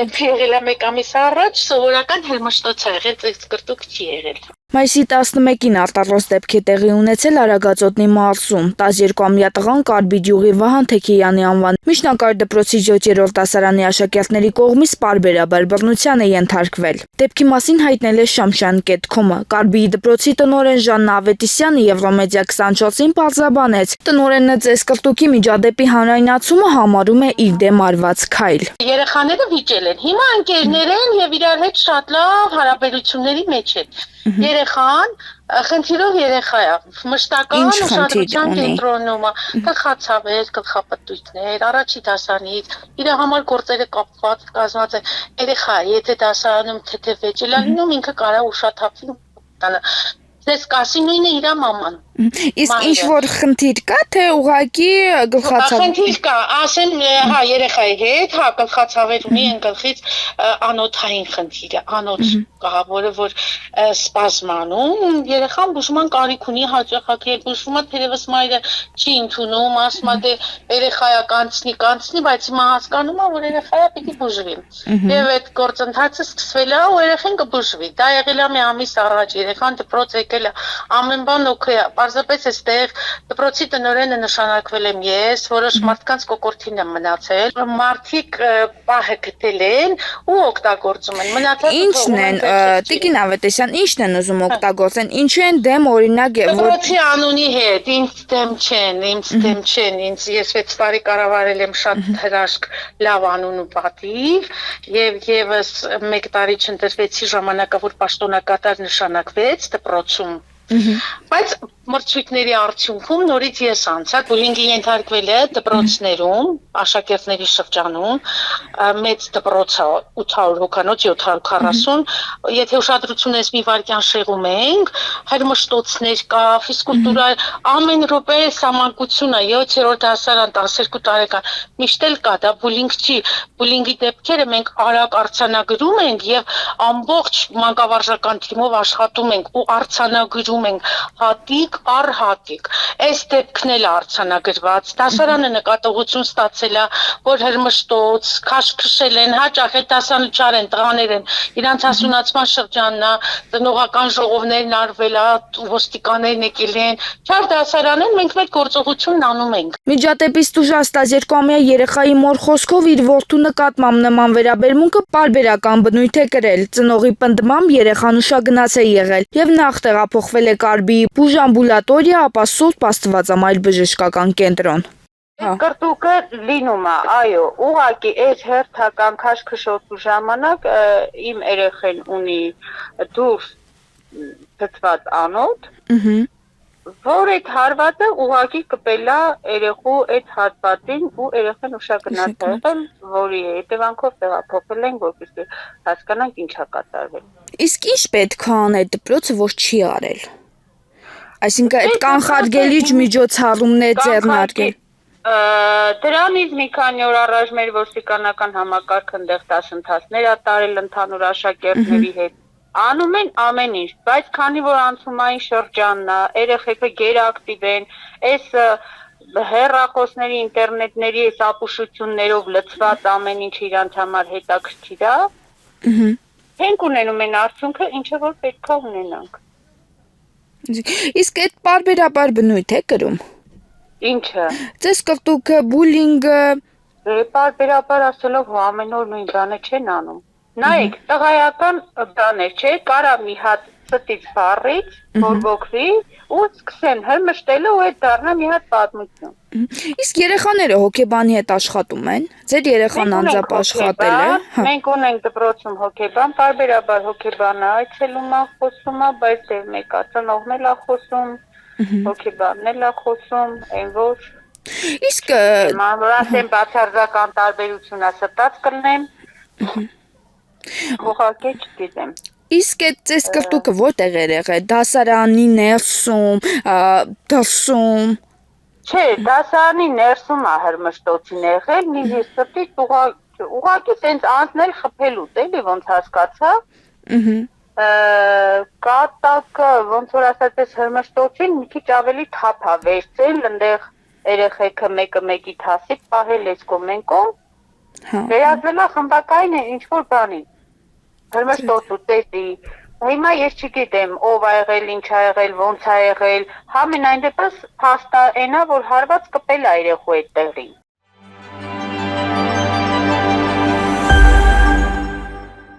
դեպքը եղել է 1 ամիս առաջ, սովորական հրմշտոց ա եղել, ծեծկրտուկ չի եղել։ Մայիսի 11-ին արտահայտ դեպք է տեղի ունեցել Արագածոտնի մարզում։ 12-ամյա տղան Կարբի գյուղի Վահան Թեքեյանի անվան միջնակարգ դպրոցի 7-րդ դասարանի աշակերտների կողմից պարբերաբար բռնության է ենթարկվել։ Դեպքի մասին հայտնել է Շամշան.com-ը։ Կարբիի դպրոցի տնօրեն Ժաննա Ավետիսյանը Եվրոմեդիա 24-ին պարզաբանեց. տնօրենը ծեծկրտուկի միջադեպի հանրայնացումը համարում է իր դեմ արված քայլ։ Երեխաները վիճել են։ Հիմա ընկերներ են եւ իրար հետ շատ լավ հարաբերությունների մեջ են։ Երեխան խնդիրով երեխա է, մշտական ուշադրության կենտրոնում է, գլխացավեր, գլխապտույտներ, առաջի դասարանից, իր համար գործերը կապված կազմված է երեխա, եթե դասարանում թեթև վեճ է լինում, ինքը կարա ուշաթափվի տանը։ Ձեզ կասի նույնը իր մաման։ Իսկ ինչ որ խնդիր կա, թե ուղղակի գլխացավ։ Խնդիր կա, ասեն, հա, երեխայի հետ, հա, գլխացավեր ունի են գլխից անոթային խնդիրը, անոթ կա, որը որ սպազմանում, երեխան բուժման կարիք ունի հաճախակի, բուժումը թերևս մայրը չի ընդունում, ասում է դե երեխայա կանցնի, բայց հիմա հասկանում է, որ երեխայա պիտի բուժվի։ Եվ այդ գործընթացը սկսվել է ու երեխան կբուժվի։ Դա եղել է մի ամիս առաջ, երեխան դպրոց եկել է, ամեն բան օքեյ է։ Պարզապես այստեղ դպրոցի տնօրենը նշանակվել եմ ես, որոշ մարդկանց կոկորտին եմ մնացել, մարդիկ պահը գտել են ու օգտագործում են։ Ինչն են, Տիկին Ավետիսյան, ինչն են ուզում օգտագործեն, ինչու են դեմ օրինակ դպրոցի անունի հետ, ինձ դեմ չեն, ես 6 տարի կառավարել եմ շատ հրաշք լավ անուն ու պատիվ եւ եւս 1 տարի չընտրվեցի ժամանակավոր պաշտոնակատար նշանակվեց դպրոցում։ Բայց մրցույթների արդյունքում նորից ես անցա, բուլինգի ենթարկվել է դպրոցներում, աշակերտների շրջանում, մեծ դպրոցը 800 հոգանոց 740, եթե ուշադրություն ես մի վայրկյան շեղում ենք, հրմշտոցներ կա, ֆիզկուլտուրա, ամեն րոպե սահմանկություն է, 7-րդ դասարան, 12 տարեկան, միշտ էլ կա, դա բուլինգ չի, բուլինգի դեպքերը մենք արագ արձանագրում ենք եւ ամբողջ մանկավարժական թիմով աշխատում ենք ու արձանագրում ենք հատիկ առ հատիկ։ Այս դեպքն էլ արձանագրված, դասարանը նկատողություն ստացել է, որ հրմշտոց, քաշքշել են, հաճախ այդ դասանուչար են, տղաներ են, իրանց հասունացման շրջանն է, ծնողական ժողովներն արվել է, ոստիկաններն եկել են, չար դասարան են, մենք մեր գործողությունն անում ենք։ Միջադեպից տուժած 12-ամյա երեխայի մոր խոսքով իր որդու նկատմամբ նման վերաբերմունքը պարբերական բնույթ է կրել։ Ծնողի պնդմամբ երեխան ուշագնաց է եղել եւ նախ տեղափոխվել է Կարբիի բուժամբուլատորիա, ապա Սուրբ Աստվածամայր բժշկական կենտրոն։ Կրտուկը լինում է, այո, ուղղակի այս հերթական քաշքշոտու ժամանակ իմ երեխան ունի դուրս գծված անոթ, որ այդ հարվածը ուղղակի կպել է երեխու այդ հատվածին ու երեխան ուշագնաց է եղել, որի հետևանքով տեղափոխել են, որպեսզի հասկանանք ինչ է կատարվել։ Իսկ ինչ պետք է անել դպրոցը, որ չի արել։ Այսինքն այդ կանխարգելիչ միջոցառումներ ձեռնարկել։ Դրանից մի քանի օր առաջ մեր ոստիկանական համակարգը այնտեղ դասընթացներ ա տարել ընդհանուր աշակերտների հետ։ Անում են ամեն ինչ, բայց քանի որ անցումային շրջանն է, երեխեքը գերակտիվ են, այս հեռախոսների, ինտերնետների այս ապուշություններով լցված ամեն ինչ իրանց համար հետաքրքիր է։ Մենք ունենում են արդյունքը, ինչը որ պետք է ունենանք։ Իսկ այդ պարբերաբար բնույթ է կրում։ Ինչը։ Ծեծկրտուկը, բուլինգը։ Պարբերաբար ասելով ամեն օր նույն բանը չեն անում։ Նայեք, տղայական բաներ չէ, կարա մի հատ ստից բառից, բորբոքվի ու սկսեն հրմշտելը ու այդ դառնա մի հատ պատմություն։ Իսկ երեխաները հոգեբանի հետ աշխատում են։ Ձեր երեխան անձամբ աշխատել է։ Մենք ունենք դպրոցում հոգեբան, պարբերաբար հոգեբանը այցելում է, խոսում է, բայց դեռ մեկը ծնողն էլ է խոսում, հոգեբանն էլ է խոսում, այն որ։ Իսկ մանրասեն բացարձական տարբերությունը ստած կլնեմ։ Ուղղակի չգիտեմ։ Իսկ այդ ծեծկրտուկը որտեղ է եղել։ Դասարանի ներսում, դրսում։ Չէ, դասարանի ներսում է հրմշտոցին եղել, մի հիսկտից ուղղակի տենց անցնել խփելուց էլի ոնց հասկացա։ Կատակը ոնց որ ասած էս հրմշտոցին մի քիչ ավելի թափ է վերցել, այնտեղ երեխեքը մեկը մեկի թասիք պահել էս կողմեն կողմ։ Հա։ Վերածվելա խմբակային է ինչ որ բանի։ Հրմշտոց ու տեսի։ Հիմա ես չգիտեմ ով ա եղել, ինչ ա եղել, ոնց ա եղել։ Համենայն դեպս փաստա այնա որ հարված կպել ա երեխու այդ տեղին։